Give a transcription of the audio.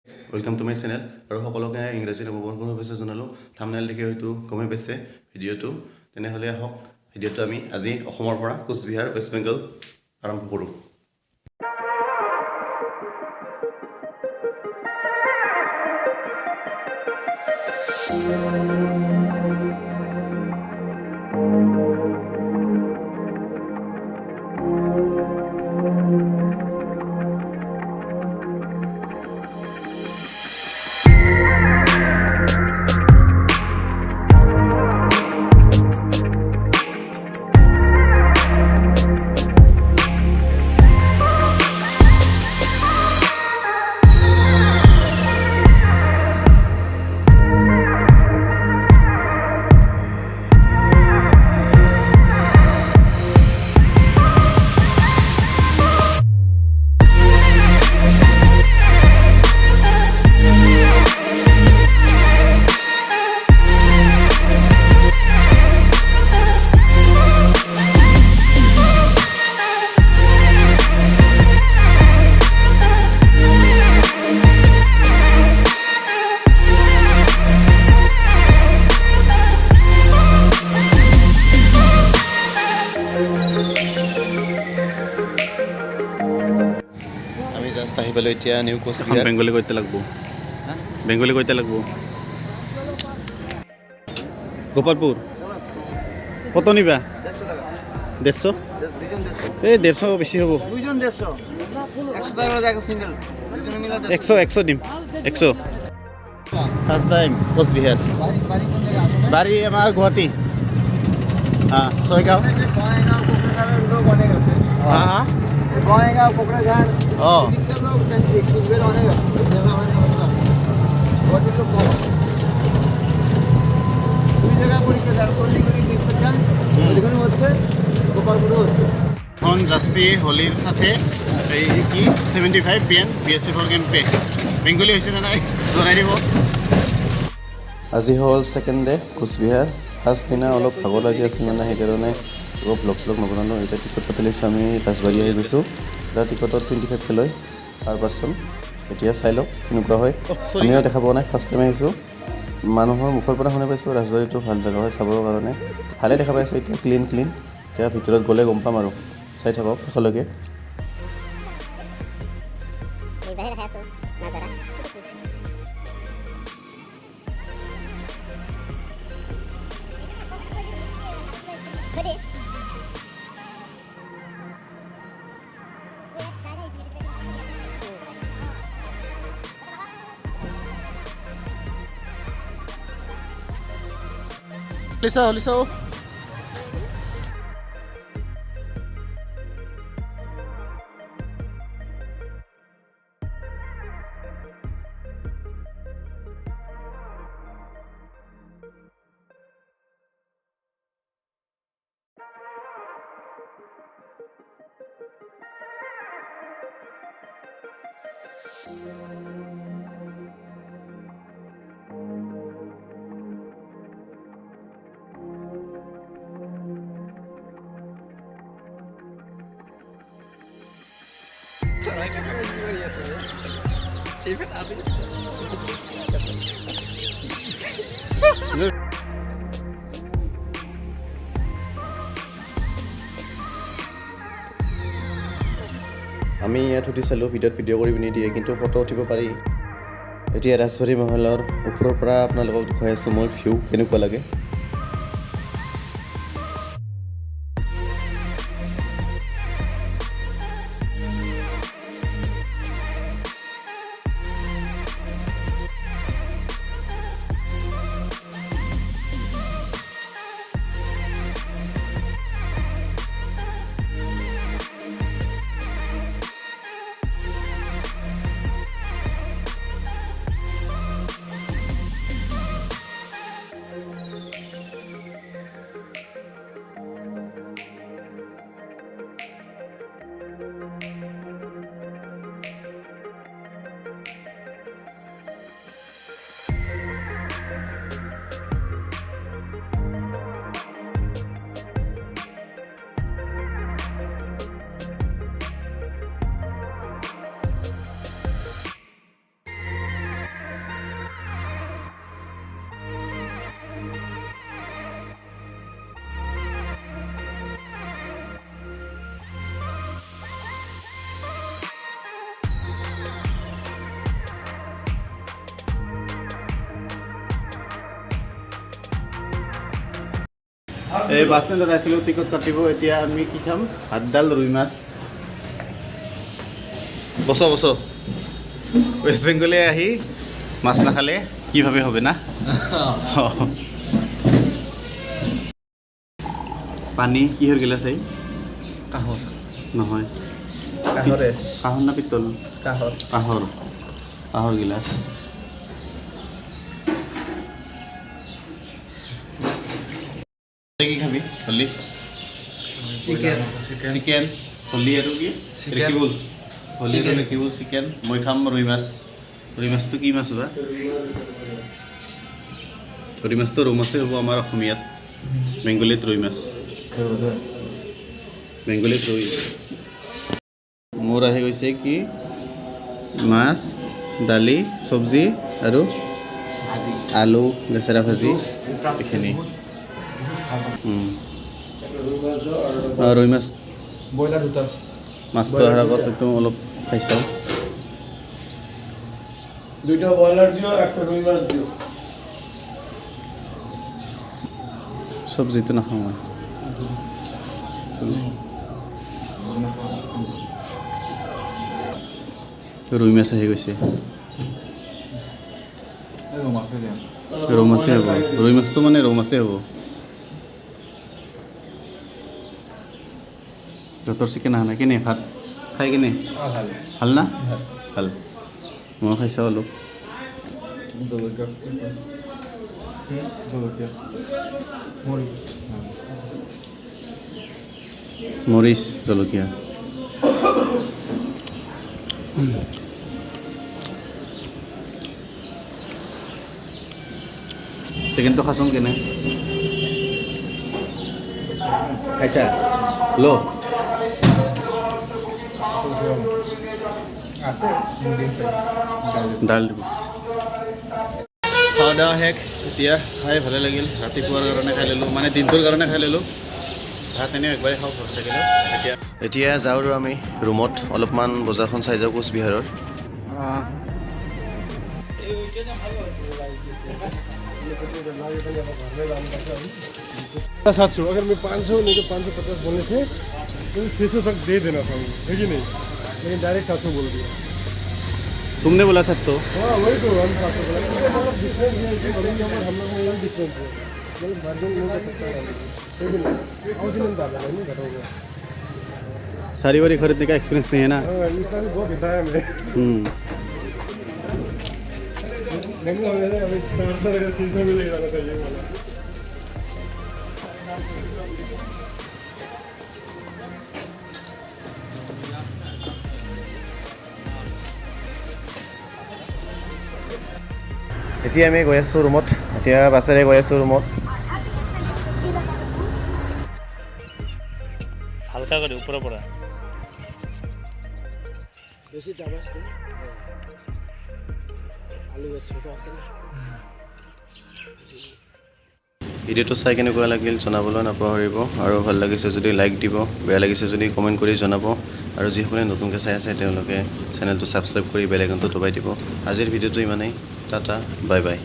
Welcome to my channel. আৰু সকলোকে ইংৰাজী নৱবৰ্ষৰ শুভেচ্ছা জনালোঁ। থাম্বনেইল দেখি হয়তো গমেই পাইছে ভিডিঅ'টো। তেনেহ'লে আহক ভিডিঅ'টো আমি আজি অসমৰ পৰা কোচবিহাৰ ৱেষ্ট বেংগল আৰম্ভ কৰোঁ। আহি পেলাই এতিয়া নিউ কোচবিহাৰ বেংগলী কৈতে লাগব বেংগলী কৈতে লাগব গোপালপুৰ কত নিবা 150 এই 150 বেছি হ'ব 100 দিম 100 ফাৰ্ষ্ট টাইম কোচবিহাৰ বাৰী আমাৰ গুৱাহাটী ছয়গাঁও बॉयगांव कोकराझार জাৰ্চি হোলিৰ সাথে এই কি 75 PN BSF কেম্পে বেংগলী হৈছে না নাই জনাই দিব। আজি হ'ল সেকেন্ড ডে কোচবিহাৰ। ফাৰ্ষ্ট দিনা অলপ ভাগৰ লাগি আছিল মানে সেইকাৰণে ব্লগ নবনালোঁ। এতিয়া টিকট কাটি লৈছোঁ আমি ৰাজবাৰী আহি গৈছোঁ। এটা টিকটত 25 লয় পাৰ পাৰ্চন। এতিয়া চাই লওক কেনেকুৱা হয়। আমিও দেখা পোৱা নাই, ফাৰ্ষ্ট টাইম আহিছোঁ। মানুহৰ মুখৰ পৰা শুনি পাইছোঁ ৰাজবাৰীটো ভাল জেগা হয় চাবৰ কাৰণে। ভালে দেখা পাইছোঁ এতিয়া ক্লিন এতিয়া ভিতৰত গ'লে গম পাম আৰু চাই থাকক শেষলৈকে। Lisa. আমি ইয়াত উঠি চালোঁ, ভিডিঅ' কৰি পিনি দিয়ে কিন্তু ফটো উঠিব পাৰি। এতিয়া ৰাজবাৰী মহলৰ ওপৰৰ পৰা আপোনালোকক দেখুৱাই আছোঁ মই ভিউ কেনেকুৱা লাগে। এই বাছ ষ্টেণ্ডত আছিলোঁ টিকট কাটিব এতিয়া আমি কি খাম ভাতডাল ৰুই মাছ বছ ৱেষ্ট বেংগলে আহি মাছ নাখালে কিভাৱে হবে না পানী কিহৰ গিলাচ এই কাঁহৰ নহয় কাঁহৰে কাঁহৰ না পিতল কাঁহৰ কাঁহৰ গিলাচ কি খাবি হলি চিকেন হলি আৰু কি ৰেকিবুল হলি আৰু ৰেকিবুল চিকেন মই খাম ৰুই মাছটো কি মাছ বা ৰুই মাছটো ৰৌ মাছেই হ'ব আমাৰ অসমীয়াত বেংগলীত ৰুই মাছ বেংগলীত ৰুই মোৰ আহি গৈছে কি মাছ দালি চব্জি আৰু আলু লেচেৰা ভাজি এইখিনি ৰুই মাছ ব্ৰইলাৰ দুটা মাছটো অহাৰ আগত একদম অলপ খাই চাওঁ দুইটা ব্ৰইলাৰ দিও একটা ৰুই মাছ দিও চব্জিটো নাখাওঁ মই ৰুই মাছ আহি গৈছে ৰৌ মাছেই হ'ব ৰুই মাছটো মানে ৰৌ মাছেই হ'ব য'তৰ চিকেন অহা নাই কেনে ভাত খাই কেনে ভাল না ভাল মই খাই চাওঁ অলপ মৰিচ জলকীয়া চিকেনটো খাচোন কেনে খাইছা ল আছে ডাল দিব খাওয়া দাওয়া শেষ এতিয়া খাই ভালে লাগিল ৰাতিপুৱাৰ কাৰণে খাই ল'লোঁ মানে দিনটোৰ কাৰণে খাই ল'লোঁ ভাত এনেও একবাৰেই খাওঁ ঘৰত থাকিলে এতিয়া যাওঁ আৰু আমি ৰুমত অলপমান বজাৰখন চাই যাওঁ কোচবিহাৰৰ सात सौ अगर मैं 500 नहीं तो 550 बोलने से तो 600 तक दे देना था है कि नहीं लेकिन डायरेक्ट 700 बोल दिया तुमने बोला 700 हाँ वही तो हम 700 बोला मतलब डिफरेंस है कि बड़ी नंबर हम लोग में यही डिफरेंस है मतलब बार्गेन नहीं कर सकता है है कि नहीं और दिन डाला नहीं घटाओगे सारी बारी खरीदने का एक्सपीरियंस नहीं है ना हाँ इतना भी बहुत बिताया मैं नहीं अभी 400 अगर 300 भी ले जाना चाहिए वाला এতিয়া আমি গৈ আছোঁ ৰুমত এতিয়া বাছেৰে গৈ আছোঁ ৰুমত হালকা করে উপরে পড়া বেশি টাবাস তো আলু ছোট আছে না ভিডিঅ'টো চাই কেনেকুৱা লাগিল জনাবলৈ নাপাহৰিব আৰু ভাল লাগিছে যদি লাইক দিব বেয়া লাগিছে যদি কমেণ্ট কৰি জনাব আৰু যিসকলে নতুনকৈ চাই আছে তেওঁলোকে চেনেলটো ছাবস্ক্ৰাইব কৰি বেল আইকনটো দবাই দিব আজিৰ ভিডিঅ'টো ইমানেই টাটা বাই বাই